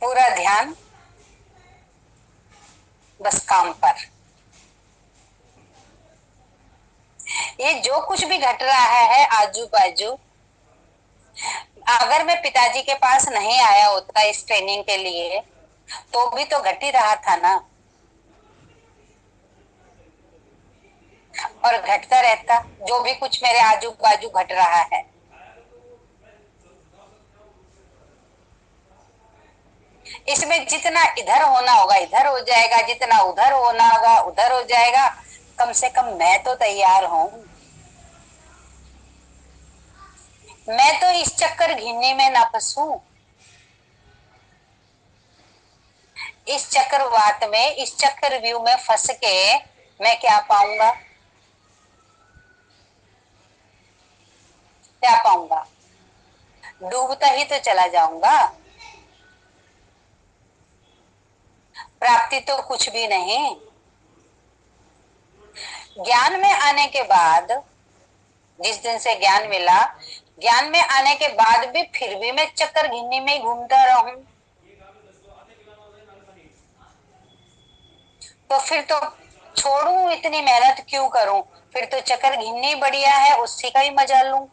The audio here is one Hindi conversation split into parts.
पूरा ध्यान बस काम पर। ये जो कुछ भी घट रहा है आजू बाजू, अगर मैं पिताजी के पास नहीं आया होता इस ट्रेनिंग के लिए तो भी तो घट ही रहा था ना, और घटता रहता जो भी कुछ मेरे आजू बाजू घट रहा है। इसमें जितना इधर होना होगा इधर हो जाएगा, जितना उधर होना होगा उधर हो जाएगा। कम से कम मैं तो तैयार हूं। मैं तो इस चक्कर घिन्नी में ना फंसूं, इस चक्रवात में, इस चक्र व्यू में फंस के मैं क्या पाऊंगा? क्या पाऊंगा? डूबता ही तो चला जाऊंगा। प्राप्ति तो कुछ भी नहीं। ज्ञान में आने के बाद, जिस दिन से ज्ञान मिला, ज्ञान में आने के बाद भी फिर भी मैं चक्कर घिन्नी में ही घूमता रहूं, तो फिर तो छोड़ू, इतनी मेहनत क्यों करूं? फिर तो चक्कर घिन्नी बढ़िया है, उसी का ही मजा लूं।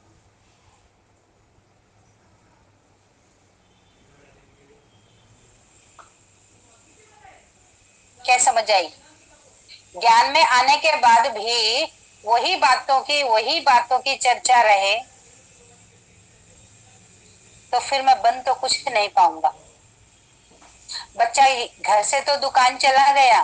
क्या समझ आई? ज्ञान में आने के बाद भी वही बातों की चर्चा रहे तो फिर मैं बन तो कुछ नहीं पाऊंगा। बच्चा घर से तो दुकान चला गया,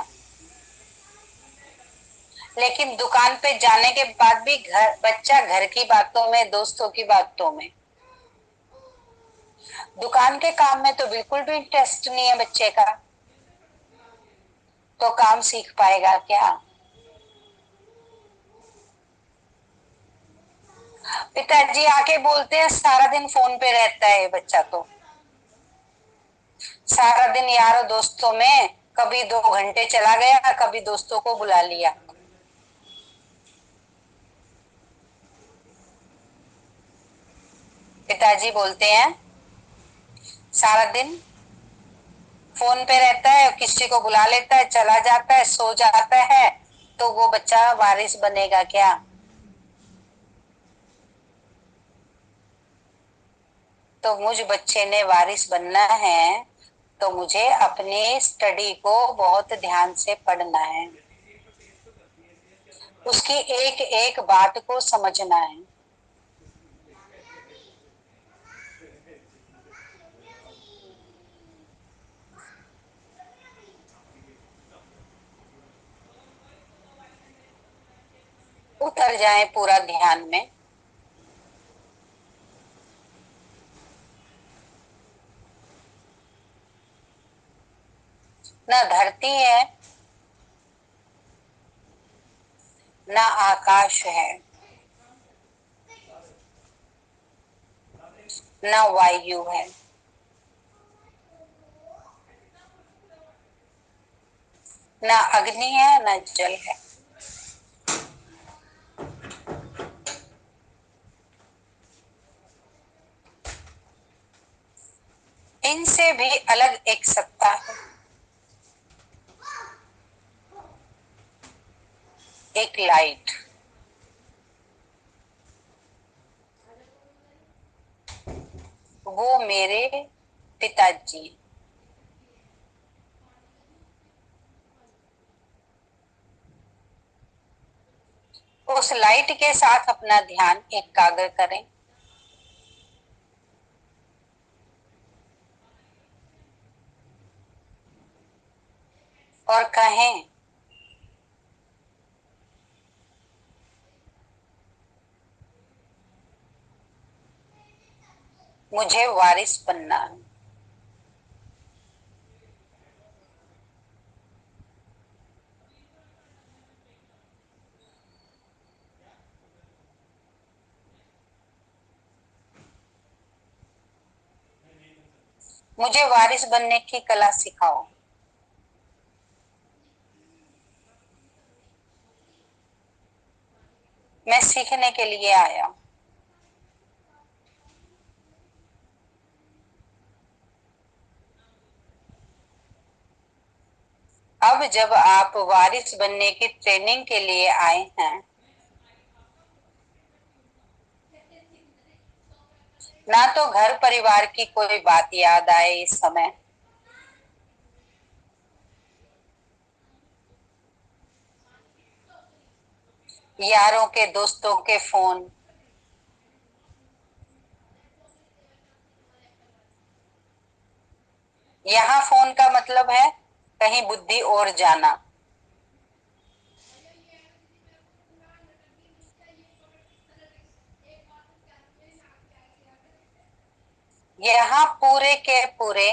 लेकिन दुकान पे जाने के बाद भी बच्चा घर की बातों में, दोस्तों की बातों में, दुकान के काम में तो बिल्कुल भी इंटरेस्ट नहीं है बच्चे का। तो काम सीख पाएगा क्या? पिताजी आके बोलते हैं सारा दिन फोन पे रहता है बच्चा, तो सारा दिन यारों दोस्तों में, कभी 2 घंटे चला गया, कभी दोस्तों को बुला लिया। पिताजी बोलते हैं सारा दिन फोन पे रहता है, किसी को बुला लेता है, चला जाता है, सो जाता है, तो वो बच्चा वारिस बनेगा क्या? तो मुझ बच्चे ने वारिस बनना है तो मुझे अपनी स्टडी को बहुत ध्यान से पढ़ना है, उसकी एक एक बात को समझना है। उतर जाए पूरा ध्यान में। ना धरती है, ना आकाश है, ना वायु है, ना अग्नि है, ना जल है। इनसे भी अलग एक सत्ता है, एक लाइट। वो मेरे पिताजी। उस लाइट के साथ अपना ध्यान एकाग्र करें और कहें मुझे वारिस बनना है। मुझे वारिस बनने की कला सिखाओ। मैं सीखने के लिए आया हूं। अब जब आप वारिस बनने की ट्रेनिंग के लिए आए हैं, ना तो घर परिवार की कोई बात याद आए इस समय, यारों के दोस्तों के फोन। यहाँ फोन का मतलब है कहीं बुद्धि और जाना। यहाँ पूरे के पूरे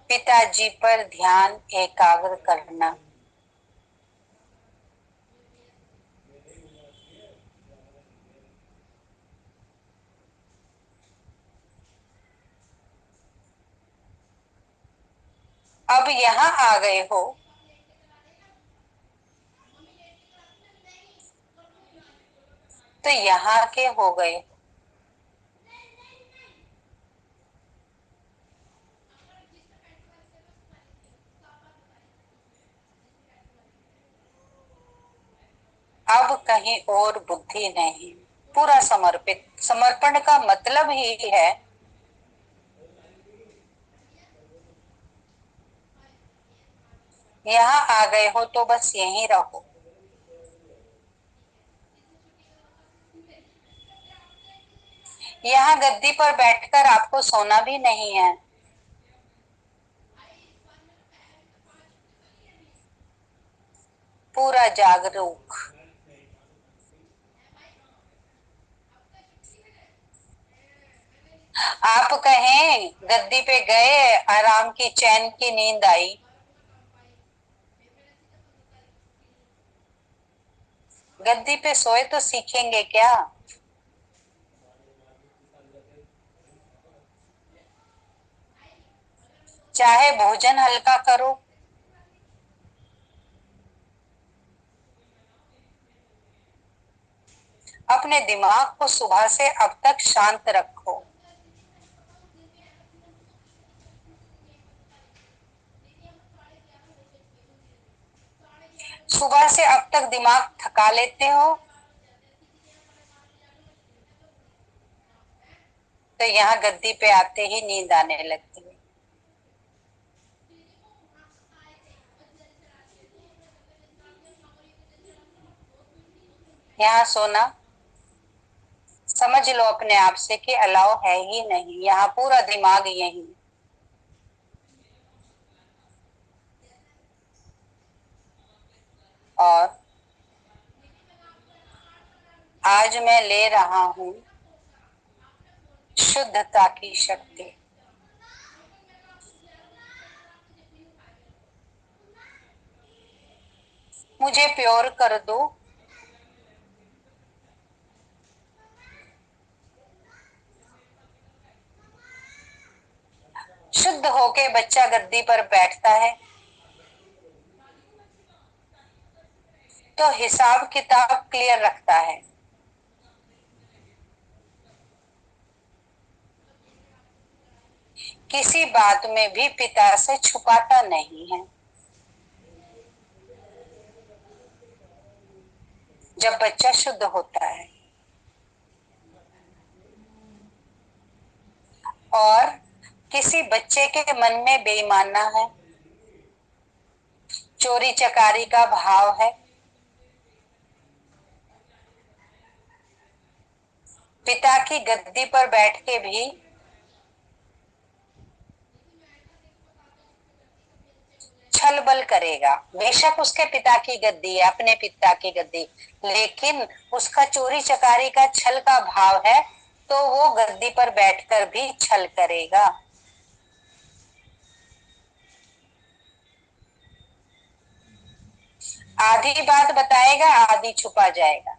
पिताजी पर ध्यान एकाग्र करना। अब यहाँ आ गए हो तो यहाँ के हो गए। अब कहीं और बुद्धि नहीं, पूरा समर्पित। समर्पण का मतलब ही है यहाँ आ गए हो तो बस यहीं रहो। यहाँ गद्दी पर बैठकर आपको सोना भी नहीं है। पूरा जागरूक। आप कहें गद्दी पे गए, आराम की चैन की नींद आई। गद्दी पे सोए तो सीखेंगे क्या? चाहे भोजन हल्का करो, अपने दिमाग को सुबह से अब तक शांत रखो। सुबह से अब तक दिमाग थका लेते हो तो यहाँ गद्दी पे आते ही नींद आने लगती है। यहाँ सोना समझ लो अपने आप से कि अलाउ है ही नहीं, यहाँ पूरा दिमाग यही। और आज मैं ले रहा हूँ शुद्धता की शक्ति। मुझे प्योर कर दो। शुद्ध होके बच्चा गद्दी पर बैठता है तो हिसाब किताब क्लियर रखता है। किसी बात में भी पिता से छुपाता नहीं है। जब बच्चा शुद्ध होता है और किसी बच्चे के मन में बेईमाना है, चोरी चकारी का भाव है, पिता की गद्दी पर बैठ के भी छल बल करेगा। बेशक उसके पिता की गद्दी है, अपने पिता की गद्दी, लेकिन उसका चोरी चकारी का छल का भाव है तो वो गद्दी पर बैठकर भी छल करेगा। आधी बात बताएगा, आधी छुपा जाएगा।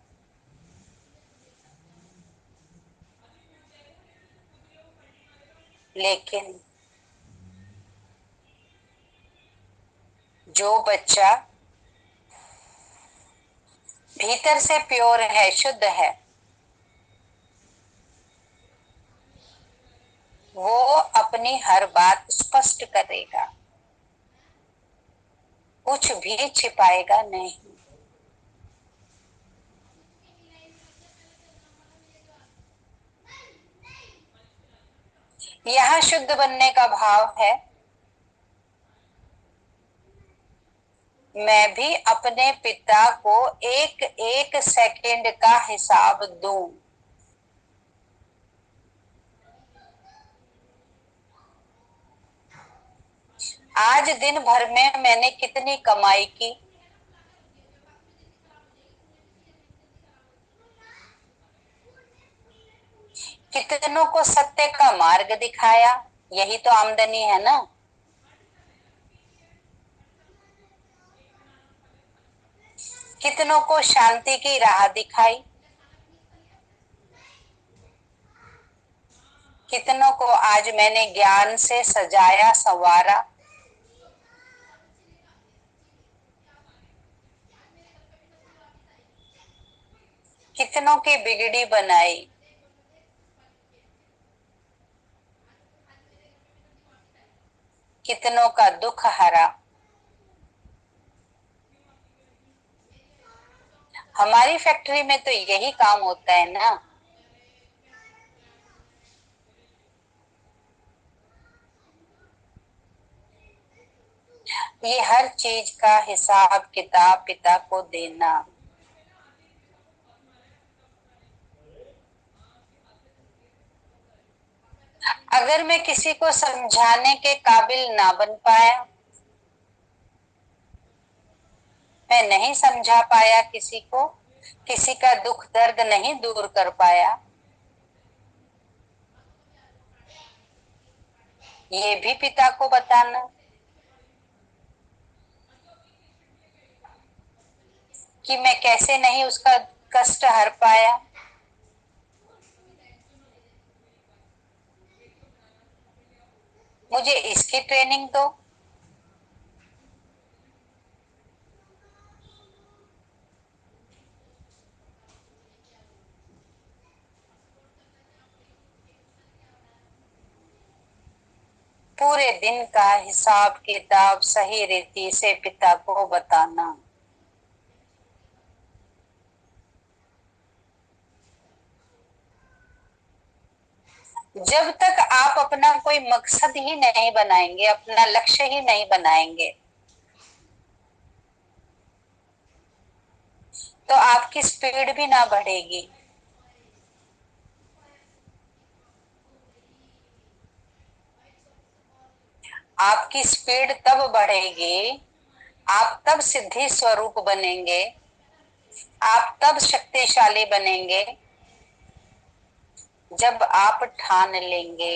लेकिन जो बच्चा भीतर से प्योर है, शुद्ध है, वो अपनी हर बात स्पष्ट करेगा, कुछ भी छिपाएगा नहीं। यहाँ शुद्ध बनने का भाव है, मैं भी अपने पिता को एक एक सेकंड का हिसाब दूं। आज दिन भर में मैंने कितनी कमाई की, कितनों को सत्य का मार्ग दिखाया, यही तो आमदनी है ना। कितनों को शांति की राह दिखाई, कितनों को आज मैंने ज्ञान से सजाया संवारा। कितनों की बिगड़ी बनाई, कितनों का दुख हरा। हमारी फैक्ट्री में तो यही काम होता है ना। ये हर चीज का हिसाब किताब पिता को देना। अगर मैं किसी को समझाने के काबिल ना बन पाया, मैं नहीं समझा पाया किसी को, किसी का दुख दर्द नहीं दूर कर पाया, ये भी पिता को बताना कि मैं कैसे नहीं उसका कष्ट हर पाया। मुझे इसकी ट्रेनिंग दो। पूरे दिन का हिसाब किताब सही रीति से पिता को बताना। जब तक आप अपना कोई मकसद ही नहीं बनाएंगे, अपना लक्ष्य ही नहीं बनाएंगे, तो आपकी स्पीड भी ना बढ़ेगी। आपकी स्पीड तब बढ़ेगी, आप तब सिद्धि स्वरूप बनेंगे, आप तब शक्तिशाली बनेंगे, जब आप ठान लेंगे।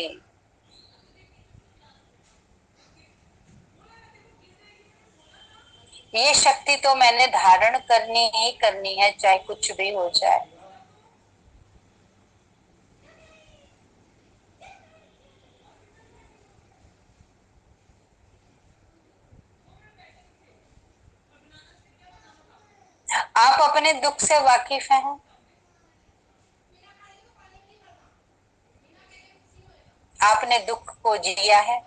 ये शक्ति तो मैंने धारण करनी ही करनी है, चाहे कुछ भी हो जाए। आप अपने दुख से वाकिफ हैं, आपने दुख को जिया है।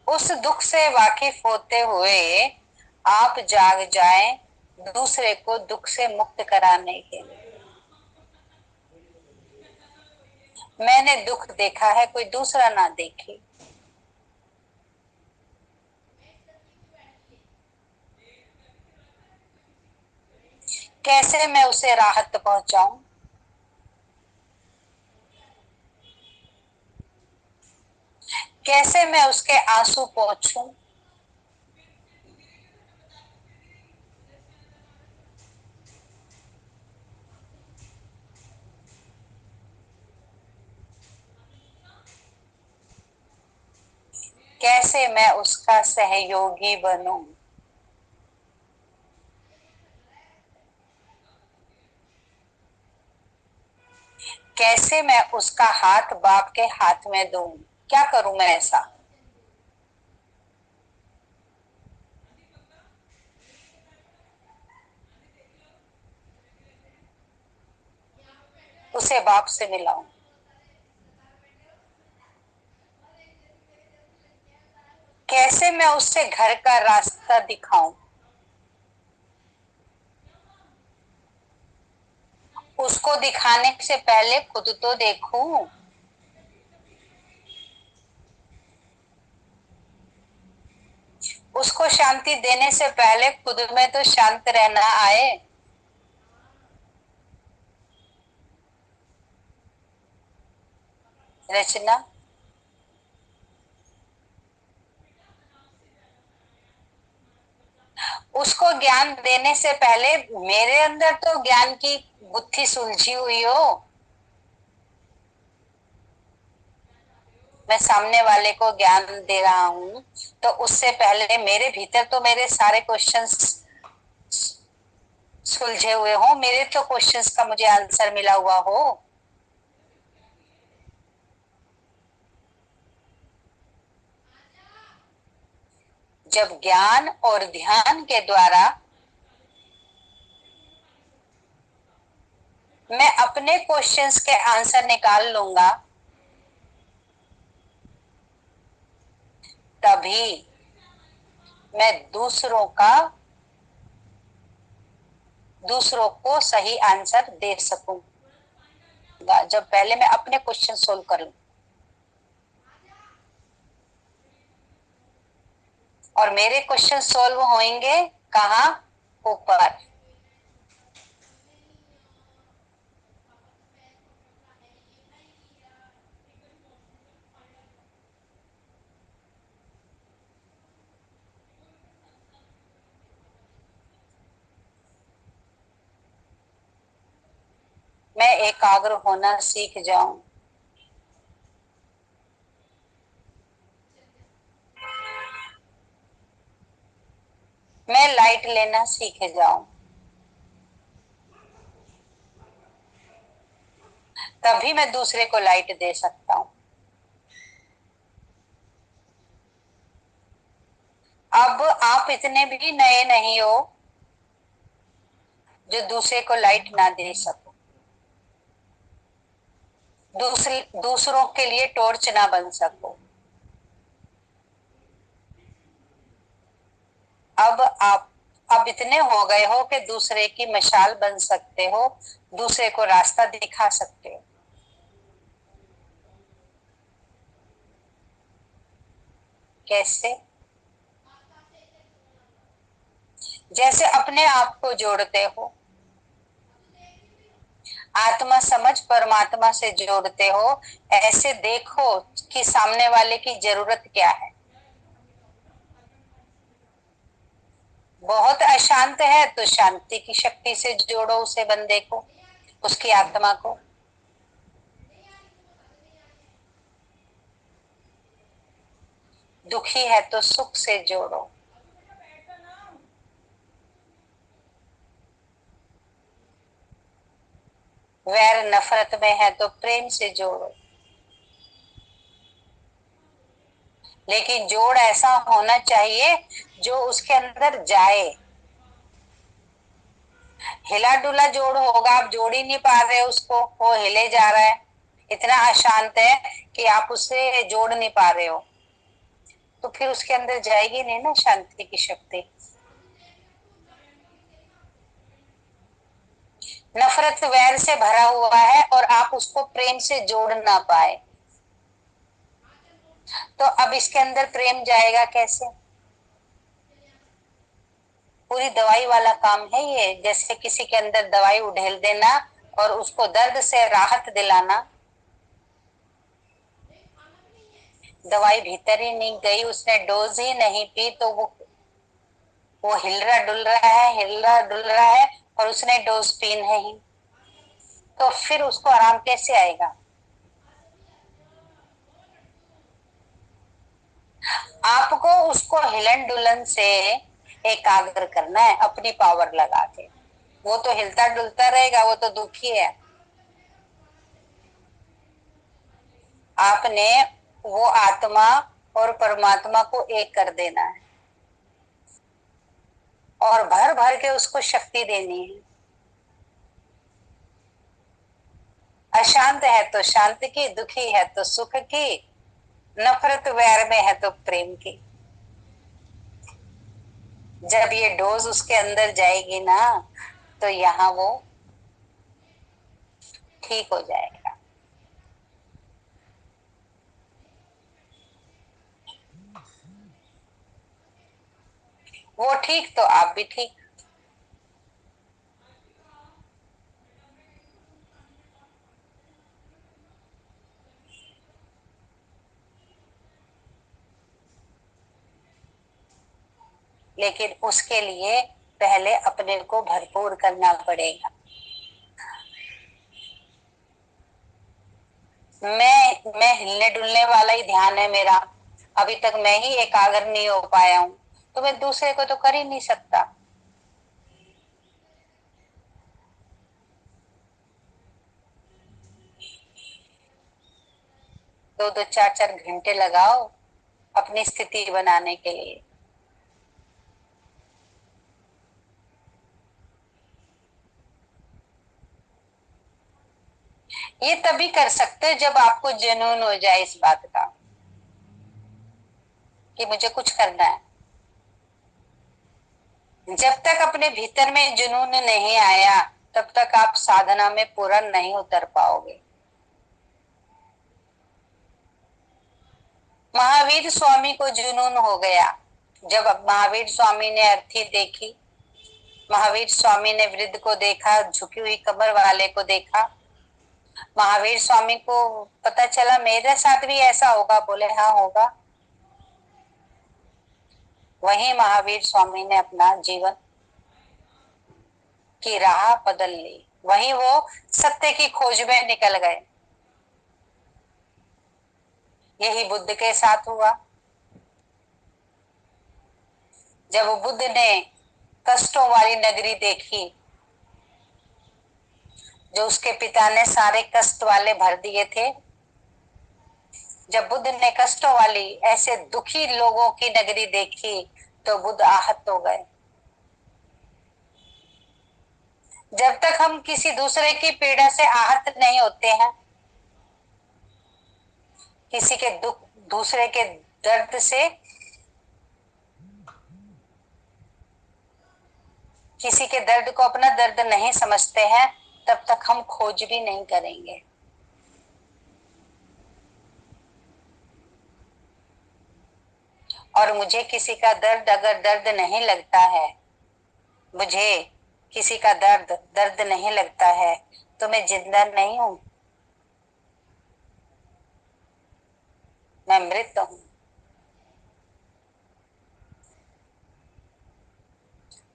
उस दुख से वाकिफ होते हुए आप जाग जाएं दूसरे को दुख से मुक्त कराने के लिए। मैंने दुख देखा है, कोई दूसरा ना देखे। कैसे मैं उसे राहत पहुंचाऊं, कैसे मैं उसके आंसू पोंछूं, कैसे मैं उसका सहयोगी बनूं, कैसे मैं उसका हाथ बाप के हाथ में दूं। क्या करूं मैं ऐसा। उसे बाप से मिलाऊं, कैसे मैं उससे घर का रास्ता दिखाऊं, उसको दिखाने से पहले खुद तो देखूं, उसको शांति देने से पहले खुद में तो शांत रहना आए। रचना, उसको ज्ञान देने से पहले मेरे अंदर तो ज्ञान की गुत्थी सुलझी हुई हो। मैं सामने वाले को ज्ञान दे रहा हूं, तो उससे पहले मेरे भीतर तो मेरे सारे क्वेश्चंस सुलझे हुए हो, मेरे तो क्वेश्चंस का मुझे आंसर मिला हुआ हो। जब ज्ञान और ध्यान के द्वारा मैं अपने क्वेश्चंस के आंसर निकाल लूंगा, तभी मैं दूसरों को सही आंसर दे सकूंगा। जब पहले मैं अपने क्वेश्चन सोल्व कर लूं, और मेरे क्वेश्चन सोल्व होंगे कहाँ? ऊपर। मैं एकाग्र होना सीख जाऊं, मैं लाइट लेना सीख जाऊं, तभी मैं दूसरे को लाइट दे सकता हूं। अब आप इतने भी नए नहीं हो जो दूसरे को लाइट ना दे सको, दूसरों के लिए टॉर्च ना बन सको। आप अब इतने हो गए हो कि दूसरे की मशाल बन सकते हो, दूसरे को रास्ता दिखा सकते हो। कैसे? जैसे अपने आप को जोड़ते हो, आत्मा समझ परमात्मा से जोड़ते हो, ऐसे देखो कि सामने वाले की जरूरत क्या है। बहुत अशांत है तो शांति की शक्ति से जोड़ो उसे, बंदे को, उसकी आत्मा को। दुखी है तो सुख से जोड़ो, वैर नफरत में है तो प्रेम से जोड़ो। लेकिन जोड़ ऐसा होना चाहिए जो उसके अंदर जाए। हिला डुला जोड़ होगा, आप जोड़ ही नहीं पा रहे उसको, वो हिले जा रहा है, इतना अशांत है कि आप उसे जोड़ नहीं पा रहे हो, तो फिर उसके अंदर जाएगी नहीं ना शांति की शक्ति। नफरत वैर से भरा हुआ है और आप उसको प्रेम से जोड़ ना पाए, तो अब इसके अंदर प्रेम जाएगा कैसे? पूरी दवाई वाला काम है ये, जैसे किसी के अंदर दवाई उड़ेल देना और उसको दर्द से राहत दिलाना। दवाई भीतर ही नहीं गई, उसने डोज ही नहीं पी, तो वो हिल रहा डुल रहा है, हिल रहा डुल रहा है, और उसने डोज पी नहीं, तो फिर उसको आराम कैसे आएगा? आपको उसको हिलन डुलन से एकाग्र करना है अपनी पावर लगा के। वो तो हिलता डुलता रहेगा, वो तो दुखी है। आपने वो आत्मा और परमात्मा को एक कर देना है और भर भर के उसको शक्ति देनी है। अशांत है तो शांत की, दुखी है तो सुख की, नफरत वैर में है तो प्रेम की। जब ये डोज उसके अंदर जाएगी ना, तो यहाँ वो ठीक हो जाएगा। वो ठीक तो आप भी ठीक। लेकिन उसके लिए पहले अपने को भरपूर करना पड़ेगा। मैं हिलने डुलने वाला ही ध्यान है मेरा। अभी तक मैं ही एकाग्र नहीं हो पाया हूं, तो मैं दूसरे को तो कर ही नहीं सकता। दो दो चार चार घंटे लगाओ अपनी स्थिति बनाने के लिए। ये तभी कर सकते हो जब आपको जुनून हो जाए इस बात का कि मुझे कुछ करना है। जब तक अपने भीतर में जुनून नहीं आया, तब तक आप साधना में पूरा नहीं उतर पाओगे। महावीर स्वामी को जुनून हो गया। जब महावीर स्वामी ने अर्थी देखी, महावीर स्वामी ने वृद्ध को देखा, झुकी हुई कमर वाले को देखा, महावीर स्वामी को पता चला मेरे साथ भी ऐसा होगा। बोले हाँ होगा। वहीं महावीर स्वामी ने अपना जीवन की राह बदल ली। वहीं वो सत्य की खोज में निकल गए। यही बुद्ध के साथ हुआ। जब बुद्ध ने कष्टों वाली नगरी देखी, जो उसके पिता ने सारे कष्ट वाले भर दिए थे, जब बुद्ध ने कष्टों वाली ऐसे दुखी लोगों की नगरी देखी, तो बुद्ध आहत हो गए। जब तक हम किसी दूसरे की पीड़ा से आहत नहीं होते हैं, किसी के दुख, दूसरे के दर्द से, किसी के दर्द को अपना दर्द नहीं समझते हैं, तब तक हम खोज भी नहीं करेंगे। और मुझे किसी का दर्द अगर दर्द नहीं लगता है, मुझे किसी का दर्द दर्द नहीं लगता है, तो मैं जिंदा नहीं हूं, मैं मृत हूं।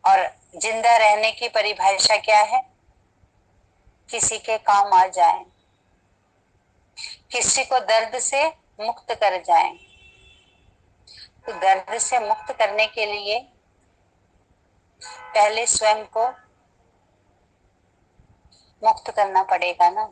और जिंदा रहने की परिभाषा क्या है? किसी के काम आ जाए, किसी को दर्द से मुक्त कर जाए। तो दर्द से मुक्त करने के लिए पहले स्वयं को मुक्त करना पड़ेगा ना।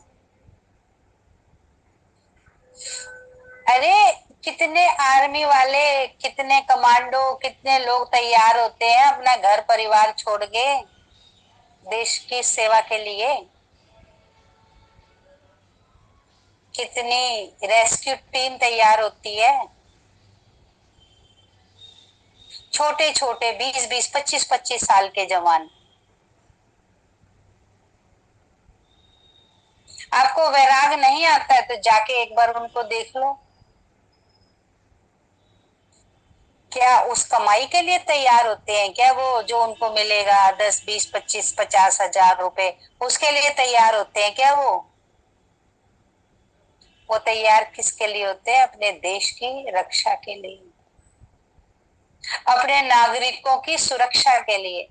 अरे कितने आर्मी वाले, कितने कमांडो, कितने लोग तैयार होते हैं अपना घर परिवार छोड़ के देश की सेवा के लिए। कितनी रेस्क्यू टीम तैयार होती है। छोटे छोटे 20-20, 25-25 साल के जवान। आपको वैराग नहीं आता है तो जाके एक बार उनको देख लो। क्या उस कमाई के लिए तैयार होते हैं क्या? वो जो उनको मिलेगा 10, 20, 25, 50 हजार रुपए, उसके लिए तैयार होते हैं क्या? वो तैयार किसके लिए होते हैं? अपने देश की रक्षा के लिए, अपने नागरिकों की सुरक्षा के लिए।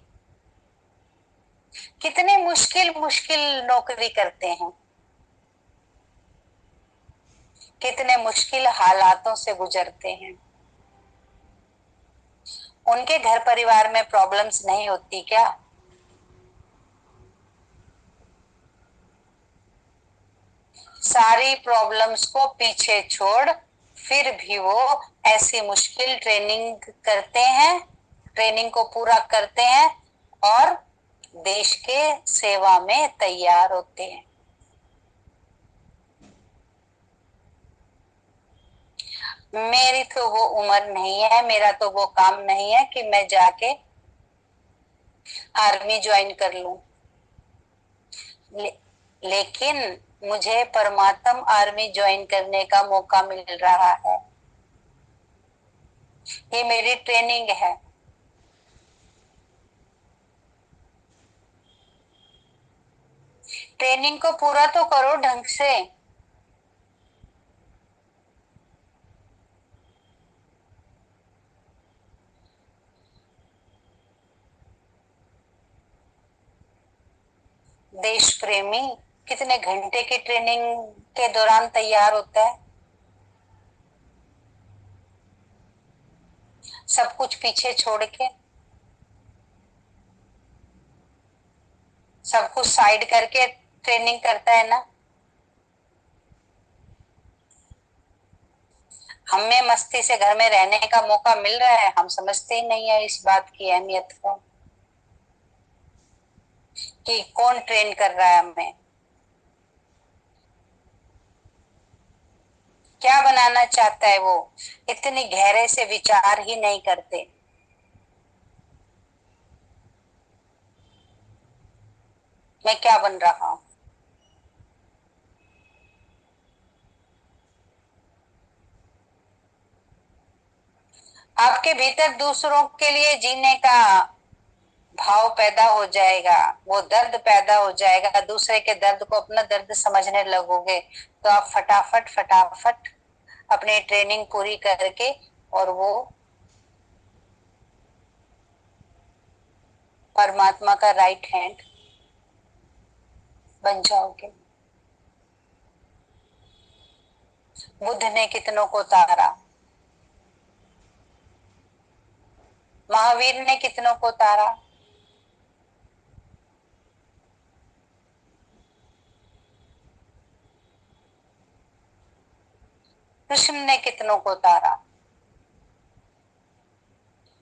कितने मुश्किल मुश्किल नौकरी करते हैं, कितने मुश्किल हालातों से गुजरते हैं। उनके घर परिवार में प्रॉब्लम्स नहीं होती क्या? सारी प्रॉब्लम्स को पीछे छोड़ फिर भी वो ऐसी मुश्किल ट्रेनिंग करते हैं, ट्रेनिंग को पूरा करते हैं और देश के सेवा में तैयार होते हैं। मेरी तो वो उम्र नहीं है, मेरा तो वो काम नहीं है कि मैं जाके आर्मी ज्वाइन कर लूं। ले, लेकिन मुझे परमात्म आर्मी ज्वाइन करने का मौका मिल रहा है। ये मेरी ट्रेनिंग है। ट्रेनिंग को पूरा तो करो ढंग से। देश प्रेमी कितने घंटे की ट्रेनिंग के दौरान तैयार होता है। सब कुछ पीछे छोड़ के, सब कुछ साइड करके ट्रेनिंग करता है ना। हमें मस्ती से घर में रहने का मौका मिल रहा है, हम समझते ही नहीं है इस बात की अहमियत को कि कौन ट्रेन कर रहा है हमें, क्या बनाना चाहता है वो। इतनी गहरे से विचार ही नहीं करते। मैं क्या बन रहा हूँ। आपके भीतर दूसरों के लिए जीने का भाव पैदा हो जाएगा, वो दर्द पैदा हो जाएगा, दूसरे के दर्द को अपना दर्द समझने लगोगे, तो आप फटाफट फटाफट अपनी ट्रेनिंग पूरी करके और वो परमात्मा का राइट हैंड बन जाओगे। बुद्ध ने कितनों को तारा, महावीर ने कितनों को तारा, कृष्ण ने कितनों को तारा,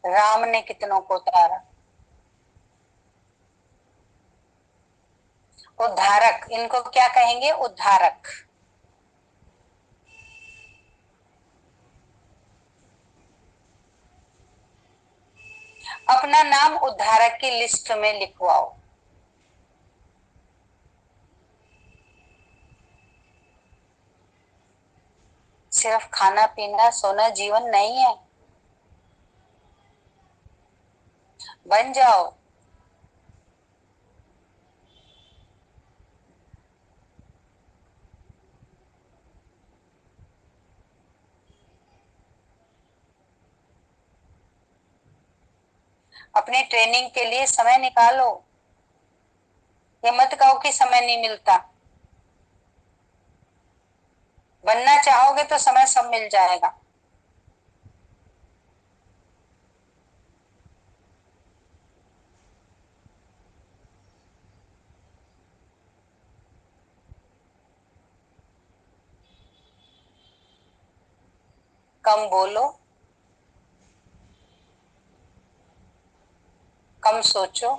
राम ने कितनों को तारा। उद्धारक, इनको क्या कहेंगे, उद्धारक। अपना नाम उद्धारक की लिस्ट में लिखवाओ। सिर्फ खाना पीना सोना जीवन नहीं है। बन जाओ। अपनी ट्रेनिंग के लिए समय निकालो। ये मत कहो कि समय नहीं मिलता। बनना चाहोगे तो समय सब मिल जाएगा। कम बोलो, कम सोचो,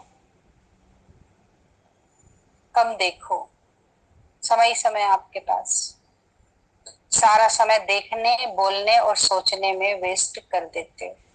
कम देखो। समय ही समय आपके पास। सारा समय देखने, बोलने और सोचने में वेस्ट कर देते हो।